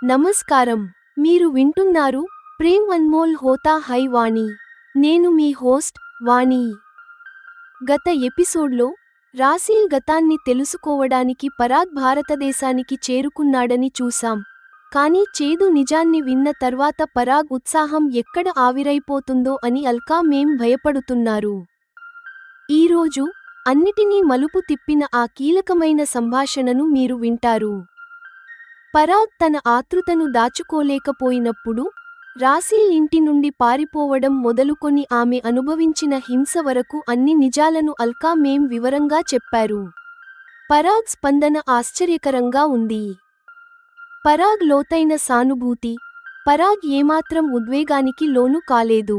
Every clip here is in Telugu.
నమస్కారం. మీరు వింటున్నారు ప్రేమ్ అన్మోల్ హోతా హై వాణి. నేను మీ హోస్ట్ వాణి. గత ఎపిసోడ్లో రాసీల్ గతాన్ని తెలుసుకోవడానికి పరాగ్ భారతదేశానికి చేరుకున్నాడని చూసాం. కానీ చేదు నిజాన్ని విన్న తర్వాత పరాగ్ ఉత్సాహం ఎక్కడ ఆవిరైపోతుందో అని అల్కా మేం భయపడుతున్నారు. ఈరోజు అన్నిటినీ మలుపు తిప్పిన ఆ కీలకమైన సంభాషణను మీరు వింటారు. పరాగ్ తన ఆతృతను దాచుకోలేకపోయినప్పుడు, రాసీల్ ఇంటి నుండి పారిపోవడం మొదలుకొని ఆమె అనుభవించిన హింస వరకు అన్ని నిజాలను అల్కా మేం వివరంగా చెప్పారు. పరాగ్ స్పందన ఆశ్చర్యకరంగా ఉంది. పరాగ్ లోతైన సానుభూతి. పరాగ్ ఏమాత్రం ఉద్వేగానికి లోను కాలేదు.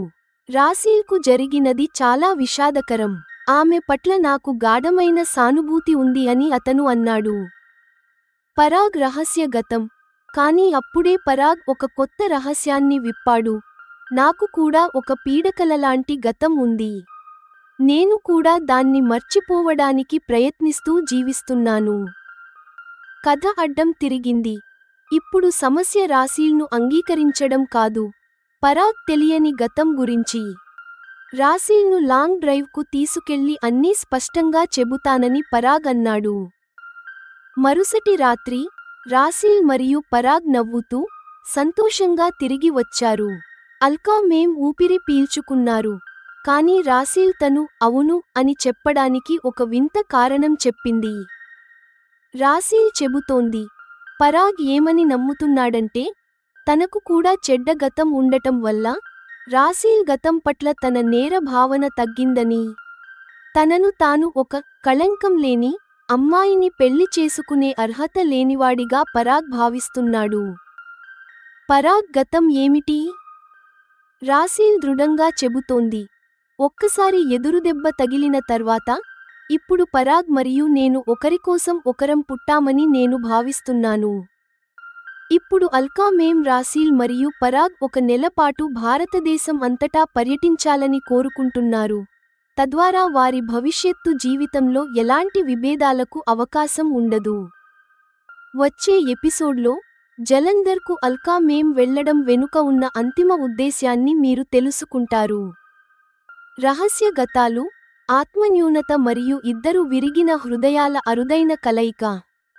రాసీల్కు జరిగినది చాలా విషాదకరం. ఆమె పట్ల నాకు గాఢమైన సానుభూతి ఉంది అని అతను అన్నాడు. పరాగ్ రహస్య గతం. కానీ అప్పుడే పరాగ్ ఒక కొత్త రహస్యాన్ని విప్పాడు. నాకు కూడా ఒక పీడకలలాంటి గతం ఉంది. నేను కూడా దాన్ని మర్చిపోవడానికి ప్రయత్నిస్తూ జీవిస్తున్నాను. కథ అడ్డం తిరిగింది. ఇప్పుడు సమస్య రాసీల్ను అంగీకరించడం కాదు, పరాగ్ తెలియని గతం గురించి. రాసీల్ను లాంగ్ డ్రైవ్కు తీసుకెళ్లి అన్నీ స్పష్టంగా చెబుతానని పరాగ్ అన్నాడు. మరుసటి రాత్రి రాసీల్ మరియు పరాగ్ నవ్వుతూ, సంతోషంగా తిరిగి వచ్చారు. అల్కా మేం ఊపిరి పీల్చుకున్నారు. కానీ రాసీల్ తను అవును అని చెప్పడానికి ఒక వింత కారణం చెప్పింది. రాసీల్ చెబుతోంది, పరాగ్ ఏమని నమ్ముతున్నాడంటే, తనకు కూడా చెడ్డ గతం ఉండటం వల్ల రాసీల్ గతం పట్ల తన నేర భావన తగ్గిందని, తనను తాను ఒక కళంకం లేని అమ్మాయిని పెళ్లి చేసుకునే అర్హత లేనివాడిగా పరాగ్ భావిస్తున్నాడు. పరాగ్ గతం ఏమిటి? రాసీల్ దృఢంగా చెబుతోంది, ఒక్కసారి ఎదురుదెబ్బ తగిలిన తర్వాత, ఇప్పుడు పరాగ్ మరియు నేను ఒకరికోసం ఒకరం పుట్టామని నేను భావిస్తున్నాను. ఇప్పుడు అల్కా మేం రాసీల్ మరియు పరాగ్ ఒక నెలపాటు భారతదేశం అంతటా పర్యటించాలని కోరుకుంటున్నారు. తద్వారా వారి భవిష్యత్తు జీవితంలో ఎలాంటి విభేదాలకు అవకాశం ఉండదు. వచ్చే ఎపిసోడ్లో జలంధర్కు అల్కా మేం వెళ్లడం వెనుక ఉన్న అంతిమ ఉద్దేశ్యాన్ని మీరు తెలుసుకుంటారు. రహస్య గతాలు, ఆత్మన్యూనత మరియు ఇద్దరు విరిగిన హృదయాల అరుదైన కలయిక.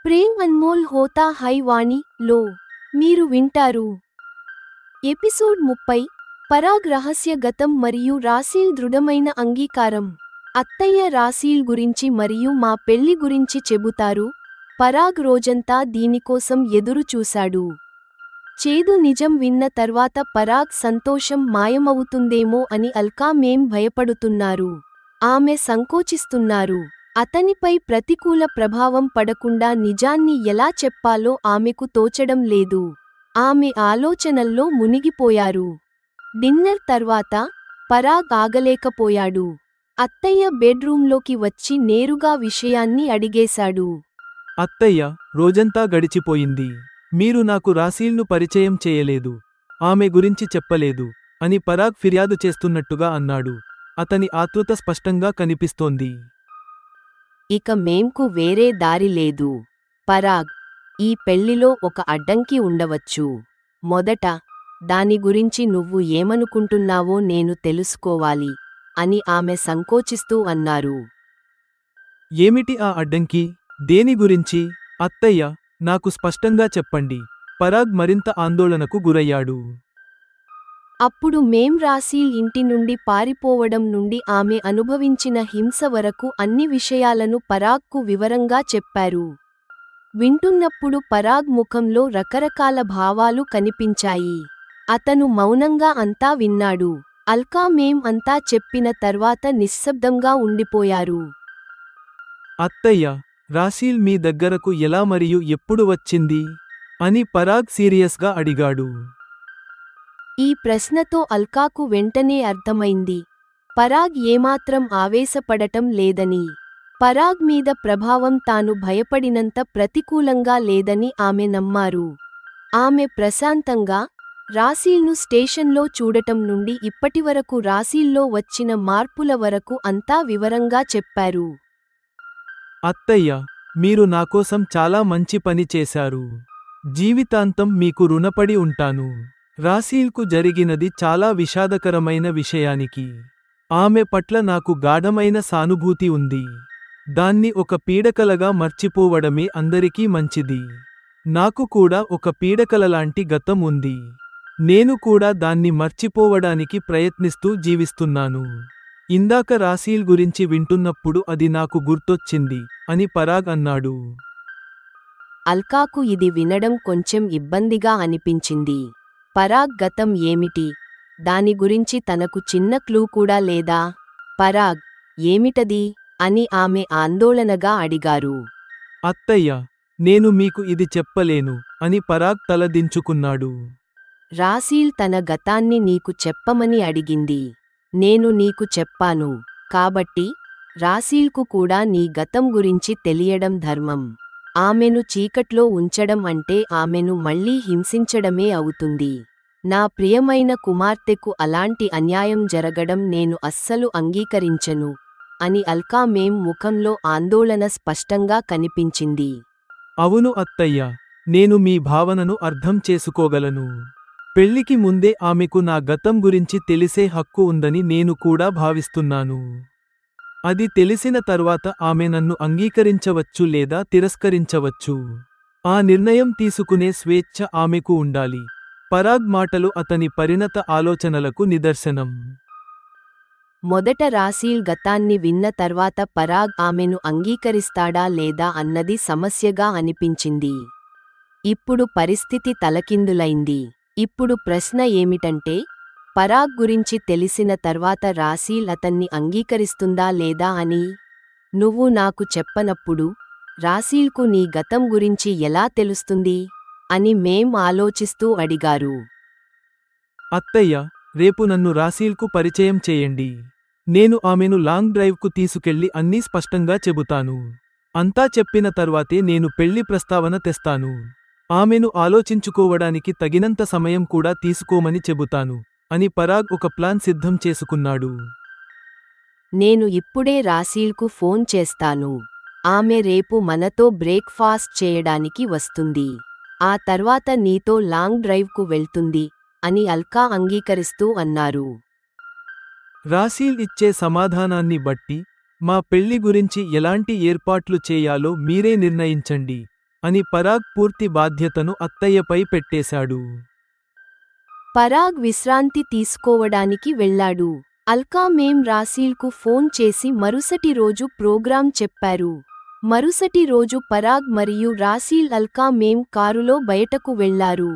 ప్రేమ్ అన్మోల్ హోతా హై వాణి లో మీరు వింటారు. ఎపిసోడ్ 30, పరాగ్ రహస్య గతం మరియు రాసీల్ దృఢమైన అంగీకారం. అత్తయ్య రాసీల్ గురించి మరియు మా పెళ్లి గురించి చెబుతారు. పరాగ్ రోజంతా దీనికోసం ఎదురు చూశాడు. చేదు నిజం విన్న తర్వాత పరాగ్ సంతోషం మాయమవుతుందేమో అని అల్కా మేం భయపడుతున్నారు. ఆమె సంకోచిస్తున్నారు. అతనిపై ప్రతికూల ప్రభావం పడకుండా నిజాన్ని ఎలా చెప్పాలో ఆమెకు తోచడం లేదు. ఆమె ఆలోచనల్లో మునిగిపోయారు. డిన్నర్ తర్వాత పరాగ్ ఆగలేకపోయాడు. అత్తయ్య బెడ్రూంలోకి వచ్చి నేరుగా విషయాన్ని అడిగేశాడు. అత్తయ్య, రోజంతా గడిచిపోయింది. మీరు నాకు రాసీల్ను పరిచయం చేయలేదు, ఆమె గురించి చెప్పలేదు అని పరాగ్ ఫిర్యాదు చేస్తున్నట్టుగా అన్నాడు. అతని ఆతృత స్పష్టంగా కనిపిస్తోంది. ఇక మేంకు వేరే దారి లేదు. పరాగ్, ఈ పెళ్లిలో ఒక అడ్డంకి ఉండవచ్చు. మొదట దాని గురించి నువ్వు ఏమనుకుంటున్నావో నేను తెలుసుకోవాలి అని ఆమె సంకోచిస్తూ అన్నారు. ఏమిటి ఆ అడ్డంకి? దేని గురించి? అత్తయ్య, నాకు స్పష్టంగా చెప్పండి. పరాగ్ మరింత ఆందోళనకు గురయ్యాడు. అప్పుడు మేం రాసీల్ ఇంటి నుండి పారిపోవడం నుండి ఆమె అనుభవించిన హింస వరకు అన్ని విషయాలను పరాగ్కు వివరంగా చెప్పారు. వింటున్నప్పుడు పరాగ్ ముఖంలో రకరకాల భావాలు కనిపించాయి. అతను మౌనంగా అంతా విన్నాడు. అల్కా మేం అంతా చెప్పిన తర్వాత నిశ్శబ్దంగా ఉండిపోయారు. అత్తయ్య, రాసీల్ మీ దగ్గరకు ఎలా మరియు ఎప్పుడు వచ్చింది అని పరాగ్ సీరియస్గా అడిగాడు. ఈ ప్రశ్నతో అల్కాకు వెంటనే అర్థమైంది, పరాగ్ ఏమాత్రం ఆవేశపడటం లేదని. పరాగ్ మీద ప్రభావం తాను భయపడినంత ప్రతికూలంగా లేదని ఆమె నమ్మారు. ఆమె ప్రశాంతంగా రాసీల్ను స్టేషన్లో చూడటం నుండి ఇప్పటివరకు రాసీల్లో వచ్చిన మార్పుల వరకు అంతా వివరంగా చెప్పారు. అత్తయ్య, మీరు నాకోసం చాలా మంచి పని చేశారు. జీవితాంతం మీకు రుణపడి ఉంటాను. రాసీల్కు జరిగినది చాలా విషాదకరమైన విషయానికి. ఆమె పట్ల నాకు గాఢమైన సానుభూతి ఉంది. దాన్ని ఒక పీడకలగా మర్చిపోవడమే అందరికీ మంచిది. నాకు కూడా ఒక పీడకలలాంటి గతం ఉంది. నేను కూడా దాన్ని మర్చిపోవడానికి ప్రయత్నిస్తూ జీవిస్తున్నాను. ఇందాక రాసీల్ గురించి వింటున్నప్పుడు అది నాకు గుర్తొచ్చింది అని పరాగ్ అన్నాడు. అల్కాకు ఇది వినడం కొంచెం ఇబ్బందిగా అనిపించింది. పరాగ్ గతం ఏమిటి? దాని గురించి తనకు చిన్న క్లూ కూడా లేదా? పరాగ్, ఏమిటది? అని ఆమె ఆందోళనగా అడిగారు. అత్తయ్య, నేను మీకు ఇది చెప్పలేను అని పరాగ్ తల దించుకున్నాడు. రాసీల్ తన గతాన్ని నీకు చెప్పమని అడిగింది. నేను నీకు చెప్పాను. కాబట్టి రాసీల్కు కూడా నీ గతం గురించి తెలియడం ధర్మం. ఆమెను చీకట్లో ఉంచడం అంటే ఆమెను మళ్లీ హింసించడమే అవుతుంది. నా ప్రియమైన కుమార్తెకు అలాంటి అన్యాయం జరగడం నేను అస్సలు అంగీకరించను అని అల్కా మేం ముఖంలో ఆందోళన స్పష్టంగా కనిపించింది. అవును అత్తయ్య, నేను మీ భావనను అర్థం చేసుకోగలను. పెళ్లికి ముందే ఆమెకు నా గతం గురించి తెలిసే హక్కు ఉందని నేను కూడా భావిస్తున్నాను. అది తెలిసిన తర్వాత ఆమె నన్ను అంగీకరించవచ్చు లేదా తిరస్కరించవచ్చు. ఆ నిర్ణయం తీసుకునే స్వేచ్ఛ ఆమెకు ఉండాలి. పరాగ్ మాటలు అతని పరిణత ఆలోచనలకు నిదర్శనం. మొదట రాసీల్ గతాన్ని విన్న తర్వాత పరాగ్ ఆమెను అంగీకరిస్తాడా లేదా అన్నది సమస్యగా అనిపించింది. ఇప్పుడు పరిస్థితి తలకిందులైంది. ఇప్పుడు ప్రశ్న ఏమిటంటే, పరాగ్ గురించి తెలిసిన తర్వాత రాసీల్ అతన్ని అంగీకరిస్తుందా లేదా అని. నువ్వు నాకు చెప్పనప్పుడు రాసీల్కు నీ గతం గురించి ఎలా తెలుస్తుంది అని మేం ఆలోచిస్తూ అడిగారు. అత్తయ్య, రేపు నన్ను రాసీల్కు పరిచయం చేయండి. నేను ఆమెను లాంగ్ డ్రైవ్కు తీసుకెళ్లి అన్నీ స్పష్టంగా చెబుతాను. అంతా చెప్పిన తర్వాతే నేను పెళ్లి ప్రస్తావన తెస్తాను. ఆమెను ఆలోచించుకోవడానికి తగినంత సమయం కూడా తీసుకోమని చెబుతాను అని పరాగ్ ఒక ప్లాన్ సిద్ధం చేసుకున్నాడు. నేను ఇప్పుడే రాసీల్కు ఫోన్ చేస్తాను. ఆమె రేపు మనతో బ్రేక్ఫాస్ట్ చేయడానికి వస్తుంది. ఆ తర్వాత నీతో లాంగ్ డ్రైవ్కు వెళ్తుంది అని అల్కా అంగీకరిస్తూ అన్నారు. రాసీల్ ఇచ్చే సమాధానాన్ని బట్టి మా పెళ్లి గురించి ఎలాంటి ఏర్పాట్లు చేయాలో మీరే నిర్ణయించండి అని పరాగ్ పూర్తి బాధ్యతను అత్తయ్యపై పెట్టేశాడు. పరాగ్ విశ్రాంతి తీసుకోవడానికి వెళ్లాడు. అల్కా మేం రాసీల్కు ఫోన్ చేసి మరుసటి రోజు ప్రోగ్రాం చెప్పారు. మరుసటి రోజు పరాగ్ మరియు రాసీల్ అల్కా మేం కారులో బయటకు వెళ్లారు.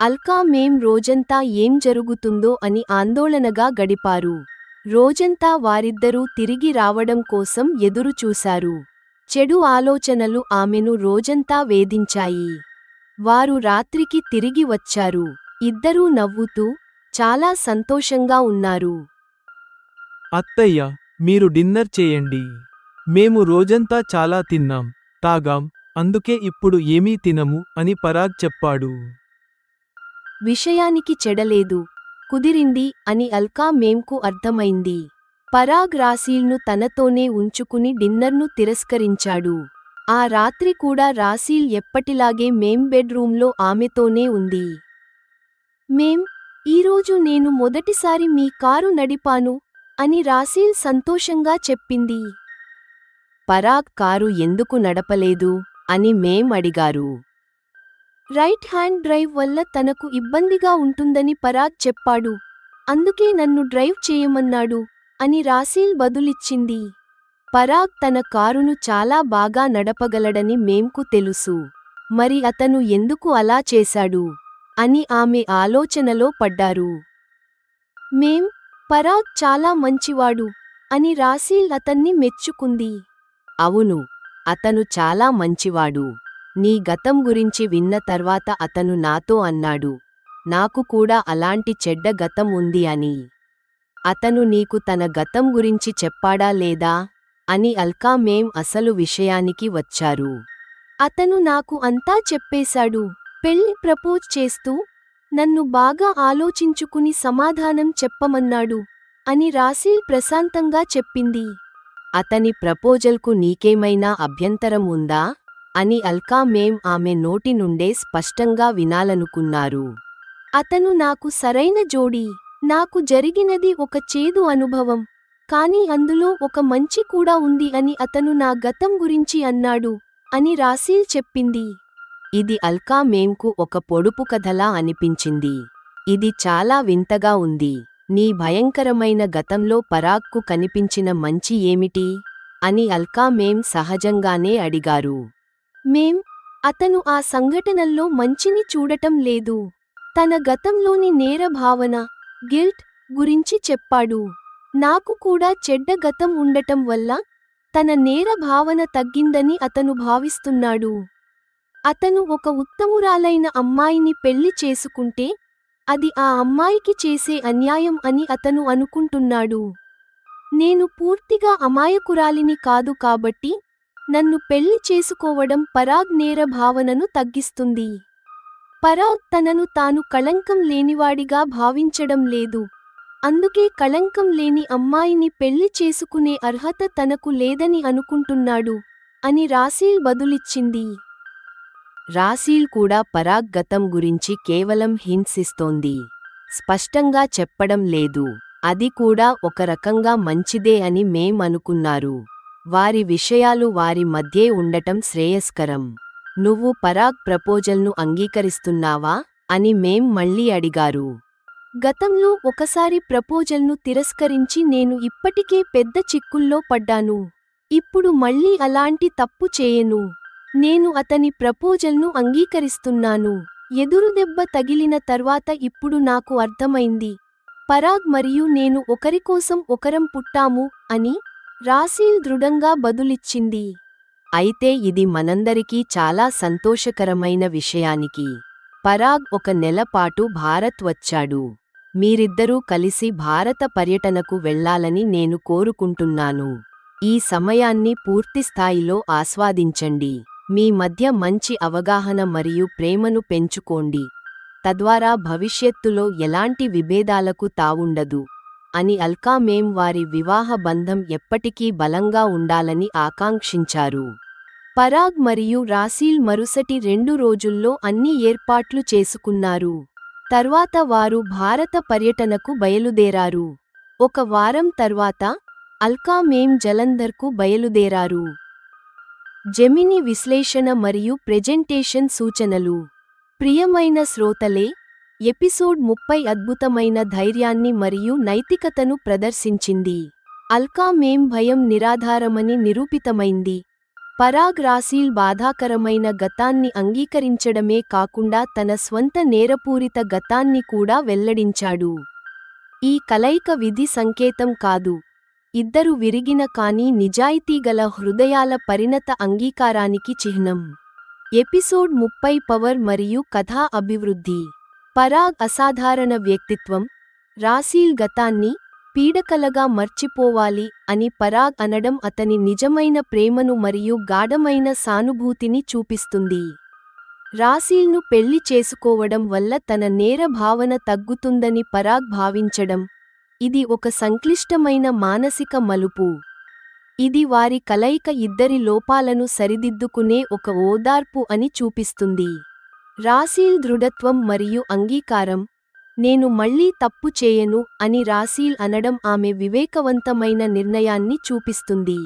అల్కా మేం రోజంతా ఏం జరుగుతుందో అని ఆందోళనగా గడిపారు. రోజంతా వారిద్దరూ తిరిగి రావడం కోసం ఎదురుచూశారు. చెడు ఆలోచనలు ఆమెను రోజంతా వేధించాయి. వారు రాత్రికి తిరిగి వచ్చారు. ఇద్దరూ నవ్వుతూ చాలా సంతోషంగా ఉన్నారు. అత్తయ్య, మీరు డిన్నర్ చేయండి. మేము రోజంతా చాలా తిన్నాం, తాగాం, అందుకే ఇప్పుడు ఏమీ తినము అని పరాగ్ చెప్పాడు. విషయానికి చెడలేదు, కుదిరింది అని అల్కా మేంకు అర్థమైంది. పరాగ్ రాసీల్ను తనతోనే ఉంచుకుని డిన్నర్ను తిరస్కరించాడు. ఆ రాత్రి కూడా రాసీల్ ఎప్పటిలాగే మేం బెడ్రూంలో ఆమెతోనే ఉంది. మేం, ఈరోజు నేను మొదటిసారి మీ కారు నడిపాను అని రాసీల్ సంతోషంగా చెప్పింది. పరాగ్ కారు ఎందుకు నడపలేదు అని మేం అడిగారు. రైట్ హ్యాండ్ డ్రైవ్ వల్ల తనకు ఇబ్బందిగా ఉంటుందని పరాగ్ చెప్పాడు. అందుకే నన్ను డ్రైవ్ చేయమన్నాడు అని రాసీల్ బదులిచ్చింది. పరాగ్ తన కారును చాలా బాగా నడపగలడని మేంకు తెలుసు. మరి అతను ఎందుకు అలా చేశాడు అని ఆమె ఆలోచనలో పడ్డారు. మేం, పరాగ్ చాలా మంచివాడు అని రాసీల్ అతన్ని మెచ్చుకుంది. అవును, అతను చాలా మంచివాడు. నీ గతం గురించి విన్న తర్వాత అతను నాతో అన్నాడు, నాకు కూడా అలాంటి చెడ్డ గతం ఉంది అని. అతను నీకు తన గతం గురించి చెప్పాడా లేదా అని అల్కా మేం అసలు విషయానికి వచ్చారు. అతను నాకు అంతా చెప్పేశాడు. పెళ్లి ప్రపోజ్ చేస్తూ నన్ను బాగా ఆలోచించుకుని సమాధానం చెప్పమన్నాడు అని రాసీల్ ప్రశాంతంగా చెప్పింది. అతని ప్రపోజల్కు నీకేమైనా అభ్యంతరం ఉందా అని అల్కా మేం ఆమె నోటి నుండే స్పష్టంగా వినాలనుకున్నారు. అతను నాకు సరైన జోడీ. నాకు జరిగినది ఒక చేదు అనుభవం. కానీ అందులో ఒక మంచి కూడా ఉంది అని అతను నా గతం గురించి అన్నాడు అని రాసీల్ చెప్పింది. ఇది అల్కా మేంకు ఒక పొడుపు కథలా అనిపించింది. ఇది చాలా వింతగా ఉంది. నీ భయంకరమైన గతంలో పరాగ్కు కనిపించిన మంచి ఏమిటి? అని అల్కా మేం సహజంగానే అడిగారు. అతను ఆ సంఘటనల్లో మంచిని చూడటం లేదు. తన గతంలోని నేర భావన, గిల్ట్ గురించి చెప్పాడు. నాకు కూడా చెడ్డ గతం ఉండటం వల్ల తన నేర భావన తగ్గిందని అతను భావిస్తున్నాడు. అతను ఒక ఉత్తమురాలైన అమ్మాయిని పెళ్లి చేసుకుంటే అది ఆ అమ్మాయికి చేసే అన్యాయం అని అతను అనుకుంటున్నాడు. నేను పూర్తిగా అమాయకురాలిని కాదు కాబట్టి నన్ను పెళ్లి చేసుకోవడం పరాగ్ నేర భావనను తగ్గిస్తుంది. పరాగ్ తనను తాను కళంకం లేనివాడిగా భావించడం లేదు. అందుకే కళంకం లేని అమ్మాయిని పెళ్లి చేసుకునే అర్హత తనకు లేదని అనుకుంటున్నాడు అని రాసీల్ బదులిచ్చింది. రాసీల్ కూడా పరాగ్ గతం గురించి కేవలం హింట్స్ ఇస్తోంది. స్పష్టంగా చెప్పడం లేదు. అది కూడా ఒక రకంగా మంచిదే అని మేం అనుకున్నారు. వారి విషయాలు వారి మధ్యే ఉండటం శ్రేయస్కరం. నువ్వు పరాగ్ ప్రపోజల్ను అంగీకరిస్తున్నావా అని మేం మళ్ళీ అడిగారు. గతంలో ఒకసారి ప్రపోజల్ను తిరస్కరించి నేను ఇప్పటికే పెద్ద చిక్కుల్లో పడ్డాను. ఇప్పుడు మళ్ళీ అలాంటి తప్పు చేయను. నేను అతని ప్రపోజల్ను అంగీకరిస్తున్నాను. ఎదురుదెబ్బ తగిలిన తర్వాత ఇప్పుడు నాకు అర్థమైంది. పరాగ్ మరియు నేను ఒకరికోసం ఒకరం పుట్టాము అని రాసీల్ దృఢంగా బదులిచ్చింది. అయితే ఇది మనందరికీ చాలా సంతోషకరమైన విషయానికి. పరాగ్ ఒక నెల పాటు భారత్ వచ్చాడు. మీరిద్దరూ కలిసి భారత పర్యటనకు వెళ్లాలని నేను కోరుకుంటున్నాను. ఈ సమయాన్ని పూర్తిస్థాయిలో ఆస్వాదించండి. మీ మధ్య మంచి అవగాహన మరియు ప్రేమను పెంచుకోండి. తద్వారా భవిష్యత్తులో ఎలాంటి విభేదాలకు తావుండదు అని అల్కా మేం వారి వివాహ బంధం ఎప్పటికీ బలంగా ఉండాలని ఆకాంక్షించారు. పరాగ్ మరియు రాసీల్ మరుసటి 2 రోజుల్లో అన్ని ఏర్పాట్లు చేసుకున్నారు. తర్వాత వారు భారత పర్యటనకు బయలుదేరారు. 1 వారం తర్వాత అల్కా మేం జలంధర్కు బయలుదేరారు. జెమిని విశ్లేషణ మరియు ప్రెజెంటేషన్ సూచనలు. ప్రియమైన శ్రోతలే, ఎపిసోడ్ 30 అద్భుతమైన ధైర్యాన్ని మరియు నైతికతను ప్రదర్శించింది. అల్కా మేం భయం నిరాధారమని నిరూపితమైంది. పరాగ్ రాసీల్ బాధాకరమైన గతాన్ని అంగీకరించడమే కాకుండా తన స్వంత నేరపూరిత గతాన్ని కూడా వెల్లడించాడు. ఈ కలయిక విధి సంకేతం కాదు. ఇద్దరు విరిగిన కానీ నిజాయితీగల హృదయాల పరిణత అంగీకారానికి చిహ్నం. ఎపిసోడ్ 30 పవర్ మరియు కథా అభివృద్ధి. పరాగ్ అసాధారణ వ్యక్తిత్వం. రాసీల్ గతాన్ని పీడకలగా మర్చిపోవాలి అని పరాగ్ అనడం అతని నిజమైన ప్రేమను మరియు గాఢమైన సానుభూతిని చూపిస్తుంది. రాసీల్ను పెళ్లి చేసుకోవడం వల్ల తన నేర భావన తగ్గుతుందని పరాగ్ భావించడం, ఇది ఒక సంక్లిష్టమైన మానసిక మలుపు. ఇది వారి కలయిక ఇద్దరి లోపాలను సరిదిద్దుకునే ఒక ఓదార్పు అని చూపిస్తుంది. రాసీల్ దృఢత్వం మరియు అంగీకారం. నేను మళ్ళీ తప్పు చేయను అని రాసీల్ అనడం ఆమె వివేకవంతమైన నిర్ణయాన్ని చూపిస్తుంది.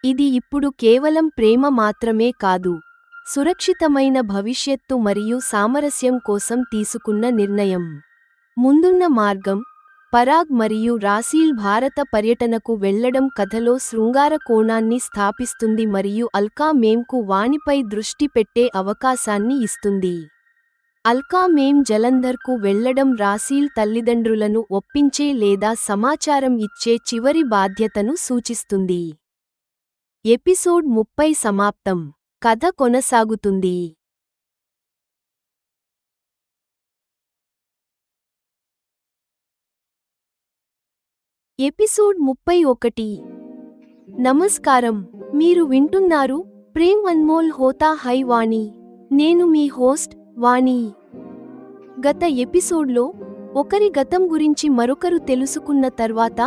ఇది ఇప్పుడు కేవలం ప్రేమ మాత్రమే కాదు, సురక్షితమైన భవిష్యత్తు మరియు సామరస్యం కోసం తీసుకున్న నిర్ణయం. ముందున్న మార్గం. పరాగ్ మరియు రాసీల్ భారత పర్యటనకు వెళ్లడం కథలో శృంగార కోణాన్ని స్థాపిస్తుంది మరియు అల్కా మేంకు వానిపై దృష్టి పెట్టే అవకాశాన్ని ఇస్తుంది. అల్కా మేం జలంధర్కు వెళ్లడం రాసీల్ తల్లిదండ్రులను ఒప్పించే లేదా సమాచారం ఇచ్చే చివరి బాధ్యతను సూచిస్తుంది. ఎపిసోడ్ 30 సమాప్తం. కథ కొనసాగుతుంది. ఎపిసోడ్ 31. నమస్కారం. మీరు వింటున్నారు ప్రేమ్ అన్మోల్ హోతా హై వాణి. నేను మీ హోస్ట్ వాణి. గత ఎపిసోడ్లో ఒకరి గతం గురించి మరొకరు తెలుసుకున్న తర్వాత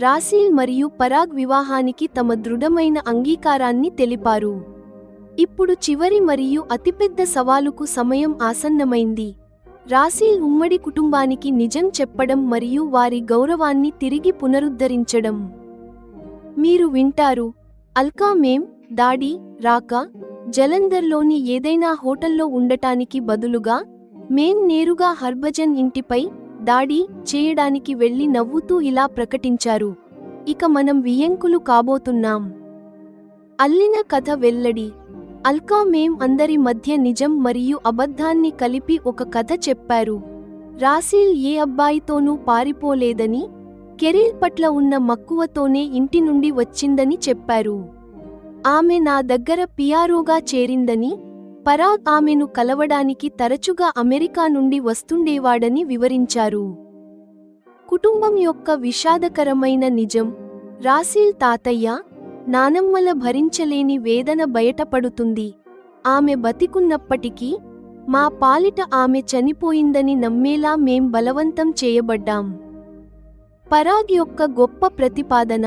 రాసీల్ మరియు పరాగ్ వివాహానికి తమ దృఢమైన అంగీకారాన్ని తెలిపారు. ఇప్పుడు చివరి మరియు అతిపెద్ద సవాలుకు సమయం ఆసన్నమైంది. రాసీల్ ఉమ్మడి కుటుంబానికి నిజం చెప్పడం మరియు వారి గౌరవాన్ని తిరిగి పునరుద్ధరించడం. మీరు వింటారు, అల్కా మేం, దాడి, రాక, జలంధర్లోని ఏదైనా హోటల్లో ఉండటానికి బదులుగా, మేం నేరుగా హర్భజన్ ఇంటిపై దాడి చేయడానికి వెళ్లి నవ్వుతూ ఇలా ప్రకటించారు, ఇక మనం వియ్యంకులు కాబోతున్నాం. అల్లిన కథ వెల్లడి. అల్కా మేం అందరి మధ్య నిజం మరియు అబద్ధాన్ని కలిపి ఒక కథ చెప్పారు. రాసీల్ ఏ అబ్బాయితోనూ పారిపోలేదని, కెరీర్ పట్ల ఉన్న మక్కువతోనే ఇంటి నుండి వచ్చిందని చెప్పారు. ఆమె నా దగ్గర పియారోగా చేరిందని, పరాగ్ ఆమెను కలవడానికి తరచుగా అమెరికా నుండి వస్తుండేవాడని వివరించారు. కుటుంబం యొక్క విషాదకరమైన నిజం. రాసీల్ తాతయ్య, నానమ్మల భరించలేని వేదన బయటపడుతుంది. ఆమె బతికున్నప్పటికీ, మా పాలిట ఆమె చనిపోయిందని నమ్మేలా మేం బలవంతం చేయబడ్డాం. పరాగ్ యొక్క గొప్ప ప్రతిపాదన.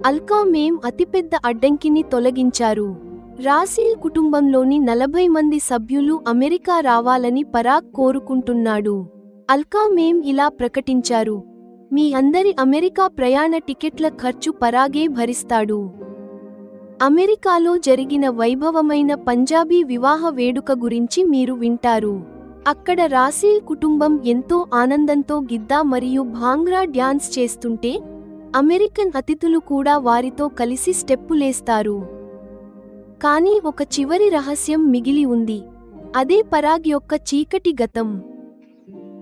అల్కా మేం అతిపెద్ద అడ్డంకిని తొలగించారు. రాసీల్ కుటుంబంలోని 40 మంది సభ్యులు అమెరికా రావాలని పరాగ్ కోరుకుంటున్నాడు. అల్కా మేం ఇలా ప్రకటించారు, మీ అందరి అమెరికా ప్రయాణ టికెట్ల ఖర్చు పరాగే భరిస్తాడు. అమెరికాలో జరిగిన వైభవమైన పంజాబీ వివాహ వేడుక గురించి మీరు వింటారు. అక్కడ రాసీల్ కుటుంబం ఎంతో ఆనందంతో గిద్దా మరియు భాంగ్రా డ్యాన్స్ చేస్తుంటే, అమెరికన్ అతిథులు కూడా వారితో కలిసి స్టెప్పులేస్తారు. కానీ ఒక చివరి రహస్యం మిగిలి ఉంది. అదే పరాగ్ యొక్క చీకటి గతం.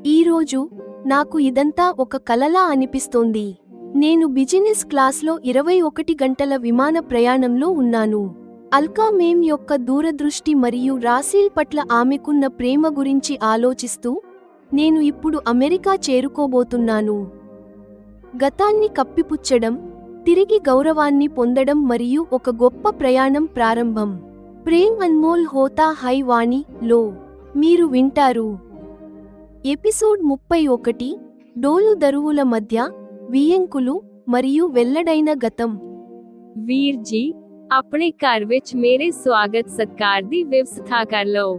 ఈరోజు నాకు ఇదంతా ఒక కలలా అనిపిస్తోంది. నేను బిజినెస్ క్లాస్లో 21 గంటల విమాన ప్రయాణంలో ఉన్నాను. అల్కా మేం యొక్క దూరదృష్టి మరియు రాసీల్ పట్ల ఆమెకున్న ప్రేమ గురించి ఆలోచిస్తూ, నేను ఇప్పుడు అమెరికా చేరుకోబోతున్నాను. గతాన్ని కప్పిపుచ్చడం, తిరిగి గౌరవాన్ని పొందడం మరియు ఒక గొప్ప ప్రయాణం ప్రారంభం. ప్రేమ్ అన్మోల్ హోతా హై వాణి లో మీరు వింటారు. ఎపిసోడ్ 31, డోలు దరువుల మధ్య, వియ్యంకులు మరియు వెల్లడైన గతం. ਵੀਰ ਜੀ, ਆਪਣੇ ਘਰ ਵਿੱਚ ਮੇਰੇ ਸਵਾਗਤ ਸਤਿਕਾਰ ਦੀ ਵਿਵਸਥਾ ਕਰ ਲਓ।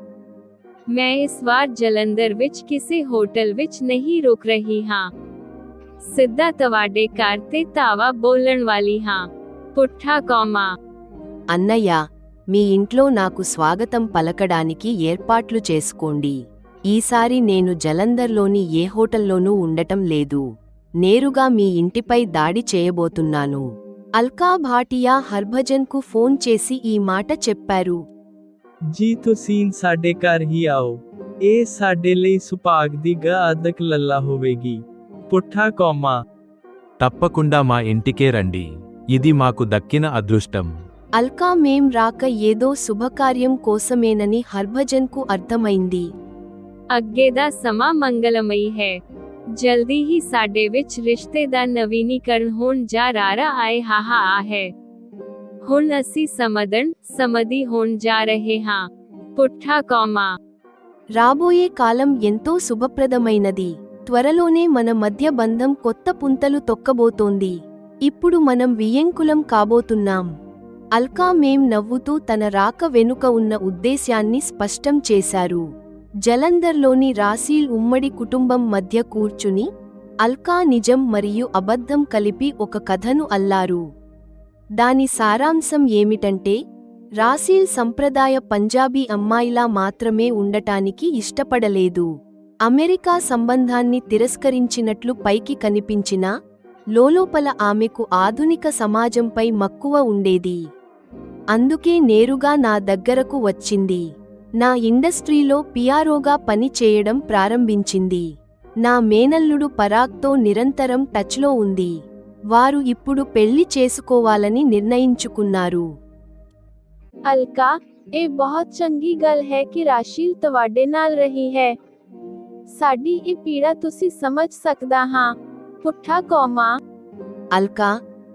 ਮੈਂ ਇਸ ਵਾਰ ਜਲੰਧਰ ਵਿੱਚ ਕਿਸੇ ਹੋਟਲ ਵਿੱਚ ਨਹੀਂ ਰੁਕ ਰਹੀ ਹਾਂ। ਸਿੱਧਾ ਤੁਹਾਡੇ ਘਰ ਤੇ ਧਾਵਾ ਬੋਲਣ ਵਾਲੀ ਹਾਂ। ਪੁੱਠਾ ਕੌਮਾ। అన్నయ్య, మీ ఇంట్లో నాకు స్వాగతం పలకడానికి ఏర్పాట్లు చేసుకోండి. ఈసారి నేను జలంధర్లోని ఏ హోటల్లోనూ ఉండటం లేదు. నేరుగా మీ ఇంటిపై దాడి చేయబోతున్నాను. అల్కా భాటియా హర్భజన్కు ఫోన్ చేసి ఈ మాట చెప్పారు. ਜੀ ਤੁਸੀਂ ਸਾਡੇ ਘਰ ਹੀ ਆਓ। ਇਹ ਸਾਡੇ ਲਈ ਸੁਭਾਗ ਦੀ ਗਾਦਕ ਲੱਲਾ ਹੋਵੇਗੀ। పుఠా కౌమా। తప్పకుండా మా ఇంటికే రండి. ఇది మాకు దక్కిన అదృష్టం. అల్కా మేం రాక ఏదో శుభకార్యం కోసమేనని హర్భజన్కు అర్థమైంది. ਅੱਗੇ ਦਾ ਸਮਾਂ ਮੰਗਲਮਈ ਹੈ। ਜਲਦੀ ਹੀ ਸਾਡੇ ਵਿੱਚ ਰਿਸ਼ਤੇ ਦਾ ਨਵੀਨੀਕਰਨ ਹੋਣ ਜਾ ਰਿਹਾ ਹੈ। ਹੁਣ ਅਸੀਂ సమధి ਹੋਣ ਜਾ ਰਹੇ ਹਾਂ। పుఠా కౌమా। రాబోయే కాలం ఎంతో శుభప్రదమైనది. త్వరలోనే మన మధ్య బంధం కొత్త పుంతలు తొక్కబోతోంది. ఇప్పుడు మనం వియ్యంకులం కాబోతున్నాం. అల్కా మేం నవ్వుతూ తన రాక వెనుక ఉన్న ఉద్దేశ్యాన్ని స్పష్టం చేశారు. జలంధర్లోని రాసీల్ ఉమ్మడి కుటుంబం మధ్య కూర్చుని, అల్కా నిజం మరియు అబద్ధం కలిపి ఒక కథను అల్లారు. దాని సారాంశం ఏమిటంటే, రాసీల్ సంప్రదాయ పంజాబీ అమ్మాయిలా మాత్రమే ఉండటానికి ఇష్టపడలేదు. అమెరికా సంబంధాన్ని తిరస్కరించినట్లు పైకి కనిపించినా, లోలోపల ఆమెకు ఆధునిక సమాజంపై మక్కువ ఉండేది. అందుకే నేరుగా నా దగ్గరకు వచ్చింది. నా ఇండస్ట్రీలో పియారోగా పని చేయడం ప్రారంభించింది. నా మేనల్లుడు పరాగ్తో నిరంతరం టచ్లో ఉంది. వారు ఇప్పుడు పెళ్లి చేసుకోవాలని నిర్ణయించుకున్నారు. ਅਲਕਾ, ਇਹ ਬਹੁਤ ਚੰਗੀ ਗੱਲ ਹੈ ਕਿ ਰਾਸ਼ੀਲ ਤੁਹਾਡੇ ਨਾਲ ਰਹੀ ਹੈ। ਸਾਡੀ ਇਹ ਪੀੜਾ ਤੁਸੀਂ ਸਮਝ ਸਕਦਾ ਹਾਂ। పుఠా కౌమా। అల్కా,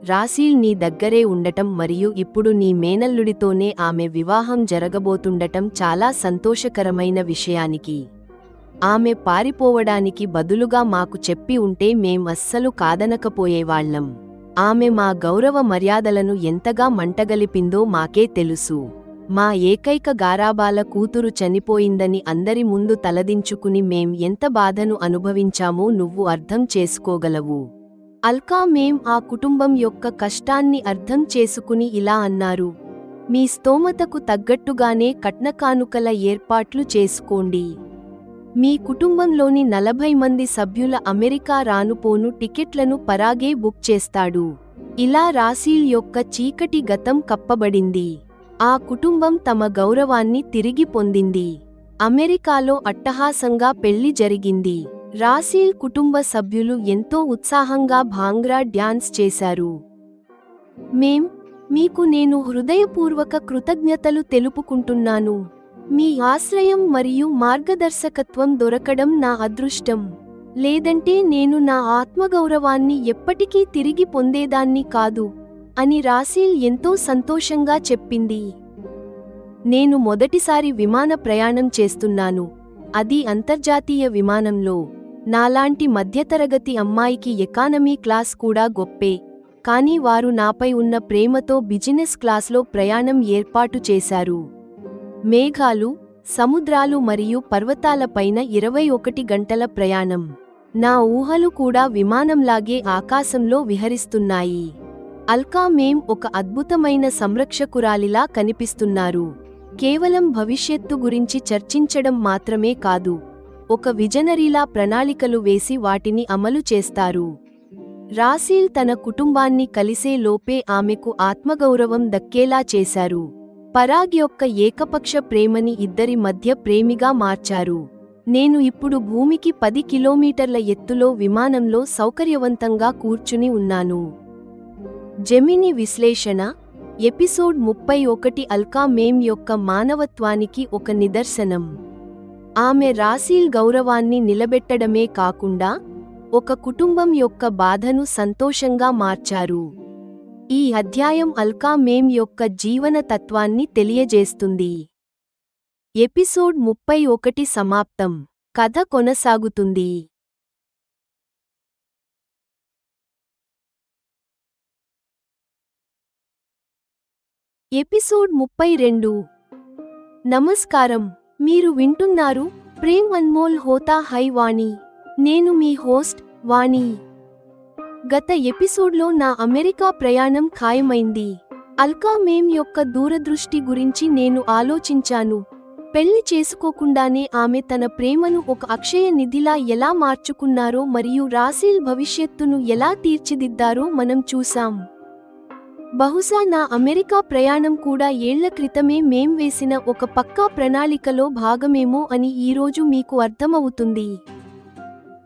రాసీల్ నీ దగ్గరే ఉండటం మరియు ఇప్పుడు నీ మేనల్లుడితోనే ఆమె వివాహం జరగబోతుండటం చాలా సంతోషకరమైన విషయానికి. ఆమె పారిపోవడానికి బదులుగా మాకు చెప్పి ఉంటే మేం అస్సలు కాదనకపోయేవాళ్లం. ఆమె మా గౌరవ మర్యాదలను ఎంతగా మంటగలిపిందో మాకే తెలుసు. మా ఏకైక గారాబాల కూతురు చనిపోయిందని అందరి ముందు తలదించుకుని మేం ఎంత బాధను అనుభవించామో నువ్వు అర్థం చేసుకోగలవు. అల్కా మేం ఆ కుటుంబం యొక్క కష్టాన్ని అర్థం చేసుకుని ఇలా అన్నారు. మీ స్తోమతకు తగ్గట్టుగానే కట్నకానుకల ఏర్పాట్లు చేసుకోండి. మీ కుటుంబంలోని 40 మంది సభ్యుల అమెరికా రానుపోను టికెట్లను పరాగే బుక్ చేస్తాడు. ఇలా రాసీల్ యొక్క చీకటి గతం కప్పబడింది. ఆ కుటుంబం తమ గౌరవాన్ని తిరిగి పొందింది. అమెరికాలో అట్టహాసంగా పెళ్లి జరిగింది. రాసీల్ కుటుంబ సభ్యులు ఎంతో ఉత్సాహంగా భాంగ్రా డ్యాన్స్ చేశారు. మీకు నేను హృదయపూర్వక కృతజ్ఞతలు తెలుపుకుంటున్నాను. మీ ఆశ్రయం మరియు మార్గదర్శకత్వం దొరకడం నా అదృష్టం. లేదంటే నేను నా ఆత్మగౌరవాన్ని ఎప్పటికీ తిరిగి పొందేదాన్ని కాదు అని రాసీల్ ఎంతో సంతోషంగా చెప్పింది. నేను మొదటిసారి విమాన ప్రయాణం చేస్తున్నాను, అది అంతర్జాతీయ విమానంలో. నాలాంటి మధ్యతరగతి అమ్మాయికి ఎకానమీ క్లాస్ కూడా గొప్పే, కానీ వారు నాపై ఉన్న ప్రేమతో బిజినెస్ క్లాస్లో ప్రయాణం ఏర్పాటు చేశారు. మేఘాలు, సముద్రాలు మరియు పర్వతాలపైన 21 గంటల ప్రయాణం. నా ఊహలు కూడా విమానంలాగే ఆకాశంలో విహరిస్తున్నాయి. అల్కా మేం ఒక అద్భుతమైన సంరక్షకురాలిలా కనిపిస్తున్నారు. కేవలం భవిష్యత్తు గురించి చర్చించడం మాత్రమే కాదు, ఒక విజనరీలా ప్రణాళికలు వేసి వాటిని అమలు చేస్తారు. రాసీల్ తన కుటుంబాన్ని కలిసే లోపే ఆమెకు ఆత్మగౌరవం దక్కేలా చేశారు. పరాగ్ యొక్క ఏకపక్ష ప్రేమని ఇద్దరి మధ్య ప్రేమిగా మార్చారు. నేను ఇప్పుడు భూమికి 10 కిలోమీటర్ల ఎత్తులో విమానంలో సౌకర్యవంతంగా కూర్చుని ఉన్నాను. జెమిని విశ్లేషణ. ఎపిసోడ్ 31 అల్కా మేం యొక్క మానవత్వానికి ఒక నిదర్శనం. ఆమె రాసీల్ గౌరవాన్ని నిలబెట్టడమే కాకుండా ఒక కుటుంబం యొక్క బాధను సంతోషంగా మార్చారు. ఈ అధ్యాయం అల్కా మేం యొక్క జీవన తత్వాన్ని తెలియజేస్తుంది. ఎపిసోడ్ 31 సమాప్తం. కథ కొనసాగుతుంది. ఎపిసోడ్ 32. నమస్కారం, మీరు వింటున్నారు ప్రేమ్ అన్మోల్ హోతా హై వాణి. నేను మీ హోస్ట్ వాణి. గత ఎపిసోడ్లో నా అమెరికా ప్రయాణం ఖాయమైంది. అల్కా మేం యొక్క దూరదృష్టి గురించి నేను ఆలోచించాను. పెళ్లి చేసుకోకుండానే ఆమె తన ప్రేమను ఒక అక్షయ నిధిలా ఎలా మార్చుకున్నారో మరియు రాసీల్ భవిష్యత్తును ఎలా తీర్చిదిద్దారో మనం చూసాం. బహుశా నా అమెరికా ప్రయాణం కూడా ఏళ్ల క్రితమే మేం వేసిన ఒక పక్కా ప్రణాళికలో భాగమేమో అని ఈరోజు మీకు అర్థమవుతుంది.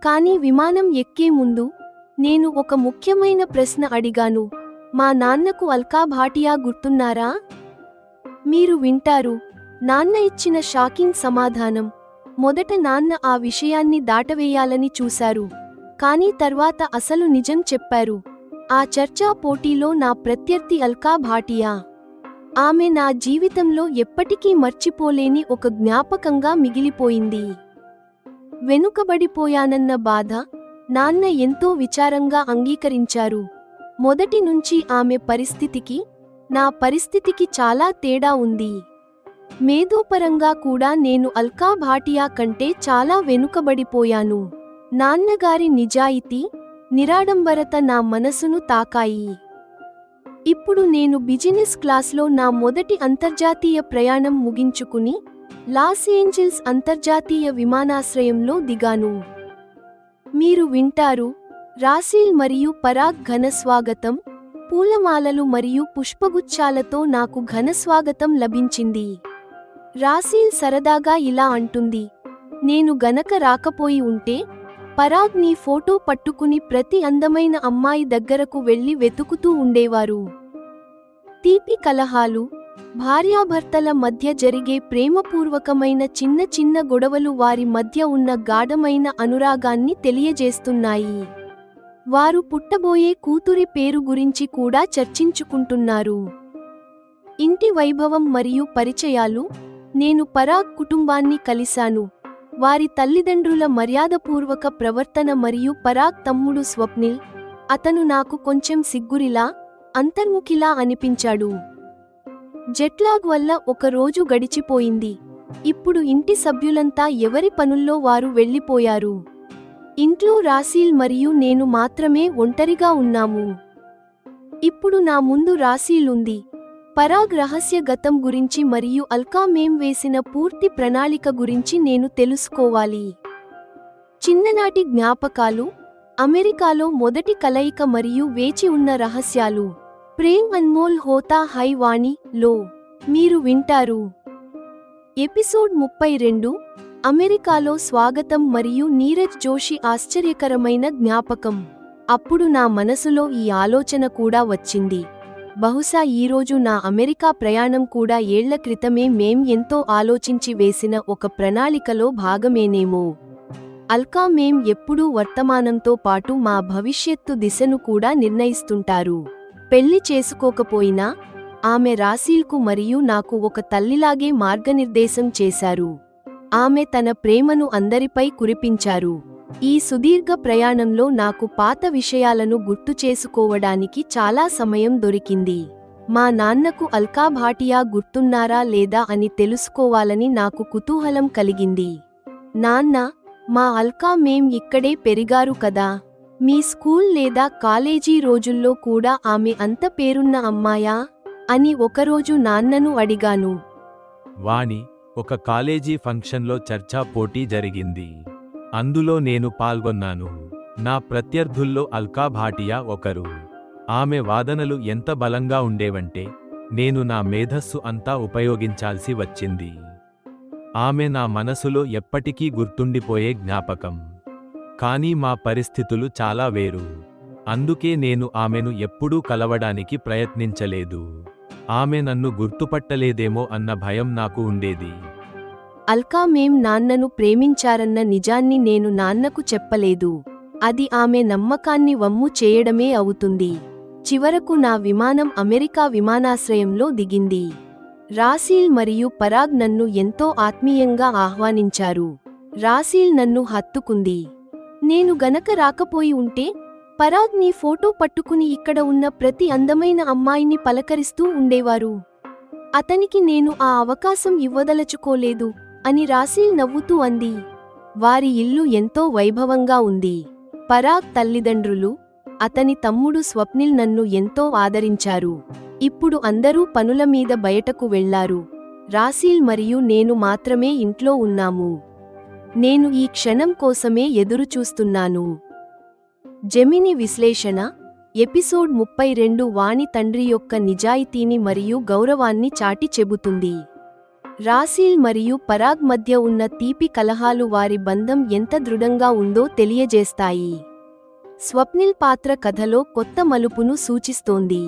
కానీ విమానం ఎక్కే ముందు నేను ఒక ముఖ్యమైన ప్రశ్న అడిగాను. మా నాన్నకు అల్కా భాటియా గుర్తున్నారా? మీరు వింటారు. నాన్న ఇచ్చిన షాకింగ్ సమాధానం. మొదట నాన్న ఆ విషయాన్ని దాటవేయాలని చూశారు, కానీ తర్వాత అసలు నిజం చెప్పారు. ఆ చర్చా పోటీలో నా ప్రత్యర్థి అల్కా భాటియా. ఆమె నా జీవితంలో ఎప్పటికీ మర్చిపోలేని ఒక జ్ఞాపకంగా మిగిలిపోయింది. వెనుకబడిపోయానన్న బాధ నాన్న ఎంతో విచారంగా అంగీకరించారు. మొదటి నుంచి ఆమె పరిస్థితికి నా పరిస్థితికి చాలా తేడా ఉంది. మేధోపరంగా కూడా నేను అల్కా భాటియా కంటే చాలా వెనుకబడిపోయాను. నాన్నగారి నిజాయితీ, నిరాడంబరత నా మనసును తాకాయి. ఇప్పుడు నేను బిజినెస్ క్లాస్లో నా మొదటి అంతర్జాతీయ ప్రయాణం ముగించుకుని లాస్ ఏంజెల్స్ అంతర్జాతీయ విమానాశ్రయంలో దిగాను. మీరు వింటారు. రాసీల్ మరియు పరాగ్ ఘనస్వాగతం. పూలమాలలు మరియు పుష్పగుచ్చాలతో నాకు ఘనస్వాగతం లభించింది. రాసీల్ సరదాగా ఇలా అంటుంది. నేను గనక రాకపోయి ఉంటే పరాగ్ నీ ఫోటో పట్టుకుని ప్రతి అందమైన అమ్మాయి దగ్గరకు వెళ్లి వెతుకుతూ ఉండేవారు. తీపి కలహాలు, భార్యాభర్తల మధ్య జరిగే ప్రేమపూర్వకమైన చిన్న చిన్న గొడవలు వారి మధ్య ఉన్న గాఢమైన అనురాగాన్ని తెలియజేస్తున్నాయి. వారు పుట్టబోయే కూతురి పేరు గురించి కూడా చర్చించుకుంటున్నారు. ఇంటి వైభవం మరియు పరిచయాలు. నేను పరాగ్ కుటుంబాన్ని కలిశాను. వారి తల్లిదండ్రుల మర్యాదపూర్వక ప్రవర్తన మరియు పరాగ్ తమ్ముడు స్వప్నిల్, అతను నాకు కొంచెం సిగ్గురిలా, అంతర్ముఖిలా అనిపించాడు. జెట్లాగ్ వల్ల ఒక రోజు గడిచిపోయింది. ఇప్పుడు ఇంటి సభ్యులంతా ఎవరి పనుల్లో వారు వెళ్ళిపోయారు. ఇంట్లో రాసీల్ మరియు నేను మాత్రమే ఒంటరిగా ఉన్నాము. ఇప్పుడు నా ముందు రాసీల్ ఉంది. పరాగ్ రహస్య గతం గురించి మరియు అల్కా మేం వేసిన పూర్తి ప్రణాళిక గురించి నేను తెలుసుకోవాలి. చిన్ననాటి జ్ఞాపకాలు, అమెరికాలో మొదటి కలయిక మరియు వేచి ఉన్న రహస్యాలు. ప్రేమ్ అన్మోల్ హోతా హై వాణి లో మీరు వింటారు. ఎపిసోడ్ 32 అమెరికాలో స్వాగతం మరియు నీరజ్ జోషి ఆశ్చర్యకరమైన జ్ఞాపకం. అప్పుడు నా మనసులో ఈ ఆలోచన కూడా వచ్చింది. బహుశా ఈరోజు నా అమెరికా ప్రయాణం కూడా ఏళ్ల క్రితమే మేం ఎంతో ఆలోచించి వేసిన ఒక ప్రణాళికలో భాగమేనేమో. అల్కా మేం ఎప్పుడూ వర్తమానంతో పాటు మా భవిష్యత్తు దిశను కూడా నిర్ణయిస్తుంటారు. పెళ్లి చేసుకోకపోయినా ఆమె రాసీల్కు మరియు నాకు ఒక తల్లిలాగే మార్గనిర్దేశం చేశారు. ఆమె తన ప్రేమను అందరిపై కురిపించారు. ఈ సుదీర్ఘ ప్రయాణంలో నాకు పాత విషయాలను గుర్తుచేసుకోవడానికి చాలా సమయం దొరికింది. మా నాన్నకు అల్కా భాటియా గుర్తున్నారా లేదా అని తెలుసుకోవాలని నాకు కుతూహలం కలిగింది. నాన్న, మా అల్కా మేం ఇక్కడే పెరిగారు కదా. మీ స్కూల్ లేదా కాలేజీ రోజుల్లో కూడా ఆమె అంత పేరున్న అమ్మాయా అని ఒకరోజు నాన్నను అడిగాను. వాణి, ఒక కాలేజీ ఫంక్షన్లో చర్చా పోటీ జరిగింది. అందులో నేను పాల్గొన్నాను. నా ప్రత్యర్థుల్లో అల్కా భాటియా ఒకరు. ఆమె వాదనలు ఎంత బలంగా ఉండేవంటే నేను నా మేధస్సు అంతా ఉపయోగించాల్సి వచ్చింది. ఆమె నా మనసులో ఎప్పటికీ గుర్తుండిపోయే జ్ఞాపకం. కానీ మా పరిస్థితులు చాలా వేరు. అందుకే నేను ఆమెను ఎప్పుడూ కలవడానికి ప్రయత్నించలేదు. ఆమె నన్ను గుర్తుపట్టలేదేమో అన్న భయం నాకు ఉండేది. అల్కా మేం నాన్నను ప్రేమించారన్న నిజాన్ని నేను నాన్నకు చెప్పలేదు. అది ఆమె నమ్మకాన్ని వమ్ము చేయడమే అవుతుంది. చివరకు నా విమానం అమెరికా విమానాశ్రయంలో దిగింది. రాసీల్ మరియు పరాగ్ నన్ను ఎంతో ఆత్మీయంగా ఆహ్వానించారు. రాసీల్ నన్ను హత్తుకుంది. నేను గనక రాకపోయి ఉంటే పరాగ్ నీ ఫోటో పట్టుకుని ఇక్కడ ఉన్న ప్రతి అందమైన అమ్మాయిని పలకరిస్తూ ఉండేవారు. అతనికి నేను ఆ అవకాశం ఇవ్వదలచుకోలేదు అని రాసీల్ నవ్వుతూ అంది. వారి ఇల్లు ఎంతో వైభవంగా ఉంది. పరాగ్ తల్లిదండ్రులు, అతని తమ్ముడు స్వప్నిల్ నన్ను ఎంతో ఆదరించారు. ఇప్పుడు అందరూ పనుల మీద బయటకు వెళ్లారు. రాసీల్ మరియు నేను మాత్రమే ఇంట్లో ఉన్నాము. నేను ఈ క్షణం కోసమే ఎదురుచూస్తున్నాను. జెమిని విశ్లేషణ. ఎపిసోడ్ 32 వాణి తండ్రి యొక్క నిజాయితీని మరియు గౌరవాన్ని చాటి చెబుతుంది. రాసీల్ మరియు పరాగ్ మధ్య ఉన్న తీపి కలహాలు వారి బంధం ఎంత దృఢంగా ఉందో తెలియజేస్తాయి. స్వప్నిల్ పాత్ర కథలో కొత్త మలుపును సూచిస్తోంది.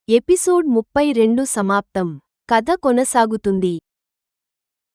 ఎపిసోడ్ 32 సమాప్తం. కథ కొనసాగుతుంది.